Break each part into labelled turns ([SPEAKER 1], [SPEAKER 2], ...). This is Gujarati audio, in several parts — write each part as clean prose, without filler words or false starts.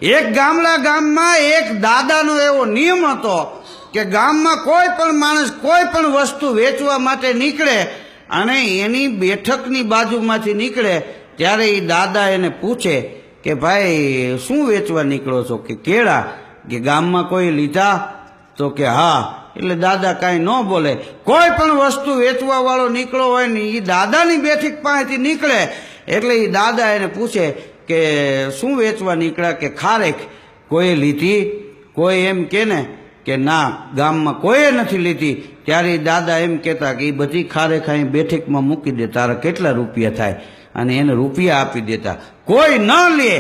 [SPEAKER 1] એક ગામમાં એક દાદાનો એવો નિયમ હતો કે ગામમાં કોઈ પણ માણસ કોઈ પણ વસ્તુ વેચવા માટે નીકળે અને એની બેઠકની બાજુમાંથી નીકળે ત્યારે એ દાદા એને પૂછે કે ભાઈ શું વેચવા નીકળો છો? કે કેળા. કે ગામમાં કોઈ લીધા? તો કે હા. એટલે દાદા કાંઈ ન બોલે. કોઈ પણ વસ્તુ વેચવા વાળો નીકળો હોય ને એ દાદાની બેઠક પાસેથી નીકળે એટલે એ દાદા એને પૂછે કે શું વેચવા નીકળ્યા? કે ખારેક. કોઈ લીધી? કોઈ એમ કે ને કે ના ગામમાં કોઈએ નથી લીધી. ત્યારે દાદા એમ કહેતા કે એ બધી ખારેક અહીં બેઠકમાં મૂકી દે, તારા કેટલા રૂપિયા થાય? અને એને રૂપિયા આપી દેતા. કોઈ ન લે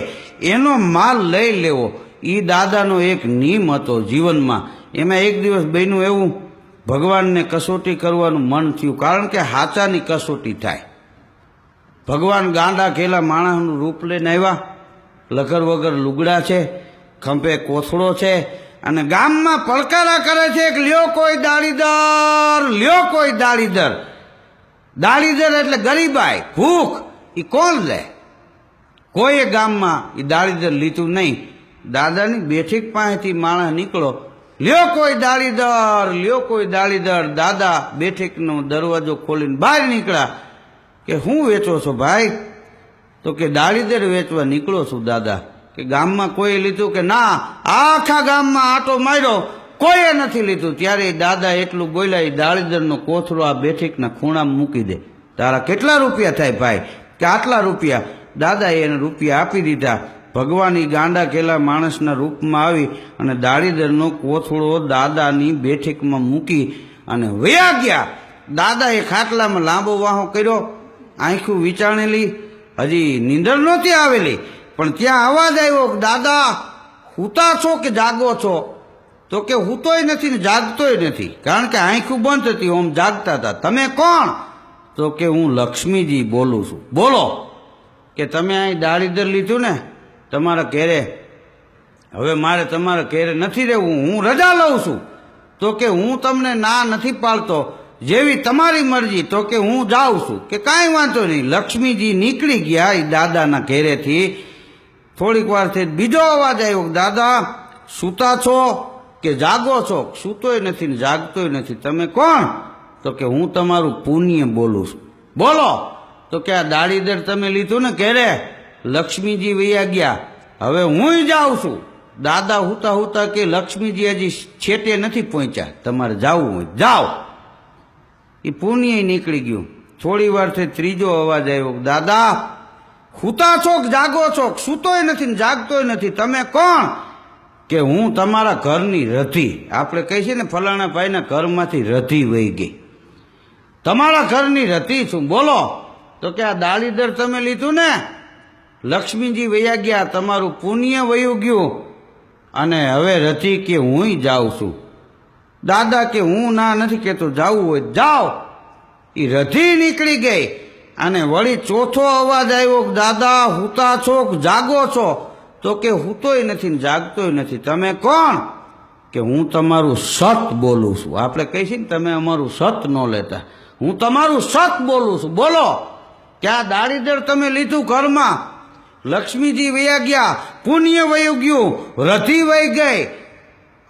[SPEAKER 1] એનો માલ લઈ લેવો એ દાદાનો એક નિયમ હતો જીવનમાં. એમાં એક દિવસ બન્યું એવું, ભગવાનને કસોટી કરવાનું મન થયું, કારણ કે હાચાની કસોટી થાય. ભગવાન ગાંડા ઘેલા માણસનું રૂપ લઈને આવ્યા, લગર વગર લુગડા છે, ખંભે કોથળો છે, અને ગામમાં પડકારા કરે છે કે લ્યો કોઈ દાળીદર, લ્યો કોઈ દાળીદર. દાળીદર એટલે ગરીબાઈ, ભૂખ. એ કોણ લે? કોઈએ ગામમાં એ દાળીદર લીધું નહીં. દાદાની બેઠક પાસેથી માણસ નીકળો, લ્યો કોઈ દાળીદર, લ્યો કોઈ દાળીદર. દાદા બેઠકનો દરવાજો ખોલીને બહાર નીકળ્યા. કે હું વેચો છો ભાઈ? તો કે દાળીદર વેચવા નીકળો છું દાદા. કે ગામમાં કોઈ લીધું? કે ના, આખા ગામમાં આટો માર્યો, કોઈએ નથી લીધું. ત્યારે દાદા એટલું બોલ્યા, એ દાળીદરનો કોથળો આ બેઠકના ખૂણામાં મૂકી દે, તારા કેટલા રૂપિયા થાય ભાઈ? કે આટલા રૂપિયા. દાદાએ એને રૂપિયા આપી દીધા. ભગવાન એ ગાંડા ઘેલા માણસના રૂપમાં આવી અને દાળીદરનો કોથળો દાદાની બેઠકમાં મૂકી અને વયા ગયા. દાદાએ ખાટલામાં લાંબો વાહો કર્યો, આંખું વિચાણેલી, હજી નીંદર નહોતી આવેલી, પણ ત્યાં અવાજ આવ્યો, દાદા હૂતા છો કે જાગો છો? તો કે હૂતોય નથી ને જાગતોય નથી, કારણ કે આંખું બંધ હતી, ઓમ જાગતા હતા. તમે કોણ? તો કે હું લક્ષ્મીજી બોલું છું. બોલો. કે તમે અહીં દાળીદર લીધું ને તમારા ઘેરે, હવે મારે તમારા ઘેરે નથી રહેવું, હું રજા લઉં છું. તો કે હું તમને ના નથી પાડતો, જેવી તમારી મરજી. તો કે હું જાઉં છું. કે કાંઈ વાંધો નહીં. લક્ષ્મીજી નીકળી ગયા એ દાદાના ઘેરેથી. થોડીક વાર થઈ બીજો અવાજ આવ્યો, દાદા સૂતા છો કે જાગો છો? સૂતોય નથી ને જાગતોય નથી. તમે કોણ? તો કે હું તમારું પુણ્ય બોલું છું. બોલો. તો કે આ દાળીદર તમે લીધું ને ઘેરે, લક્ષ્મીજી વૈયા ગયા, હવે હું જાઉં છું. દાદા હુતા હુતા કે લક્ષ્મીજી હજી છેટે નથી પહોંચ્યા, તમારે જાવું હોય જાઓ. એ પુણ્ય નીકળી ગયું. થોડી વાર થઈ ત્રીજો અવાજ આવ્યો, દાદા હુતા છો કે જાગો છો? સૂતોય નથી ને જાગતોય નથી. તમે કોણ? કે હું તમારા ઘરની રધી. આપણે કહી છે ને ફલાણા ભાઈના ઘરમાંથી રધી વહી ગઈ, તમારા ઘરની રધી છું. બોલો. તો કે આ દાળીદર તમે લીધું ને, લક્ષ્મીજી વયા ગયા, તમારું પુણ્ય વયું ગયું, અને હવે રધી કે હું જાઉં છું. દાદા કે હું ના નથી કહેતો, જાવું હોય જાઓ. એ રધી નીકળી ગઈ. અને વળી ચોથો અવાજ આવ્યો, દાદા હુતા છો કે જાગો છો? તો કે હુતોય નથી ને જાગતોય નથી. તમે કોણ? કે હું તમારું સત બોલું છું. આપણે કહી છીએ ને તમે અમારું સત ન લેતા, હું તમારું સત બોલું છું. બોલો. કે આ દાળીદર તમે લીધું ઘરમાં, લક્ષ્મીજી વયા ગયા, પુણ્ય વયું ગયું, રધી વહી ગઈ,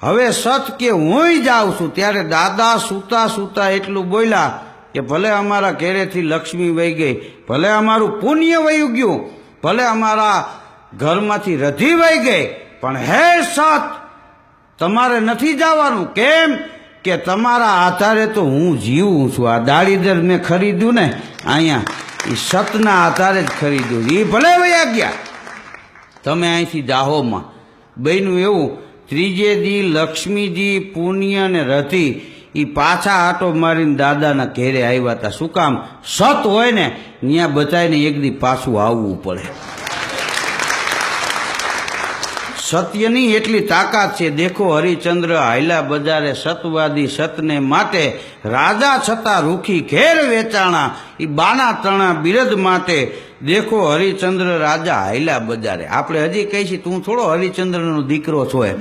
[SPEAKER 1] હવે સત કે હું જાઉં છું. ત્યારે દાદા સૂતા સૂતા એટલું બોલ્યા કે ભલે અમારા ઘેરેથી લક્ષ્મી વહી ગઈ, ભલે અમારું પુણ્ય વયું ગયું, ભલે અમારા ઘરમાંથી રધી વહી ગઈ, પણ હે સત તમારે નથી જવાનું. કેમ? કે તમારા આધારે તો હું જીવું છું. આ દાળીદર મેં ખરીદ્યું ને અહીંયા, એ સતના આધારે જ ખરીદ્યું. એ ભલે વયા ગયા, તમે અહીંથી જાહોમાં. બન્યું એવું, ત્રીજે દી લક્ષ્મીજી પુણ્ય ને રધી એ પાછા આટો મારીને દાદાના ઘેરે આવ્યા હતા. શું કામ? સત હોય ને ત્યાં બધાને એક દી પાછું આવવું પડે. સત્યની એટલી તાકાત છે. દેખો હરિચંદ્ર હાયલા બજારે, સતવાદી સતને માટે, રાજા છતાં રૂખી ઘેર વેચાણા, એ બાણા તણા બિરદ માટે. દેખો હરિચંદ્ર રાજા હાયલા બજારે. આપણે હજી કહીશું તું થોડો હરિચંદ્રનો દીકરો છો એમ.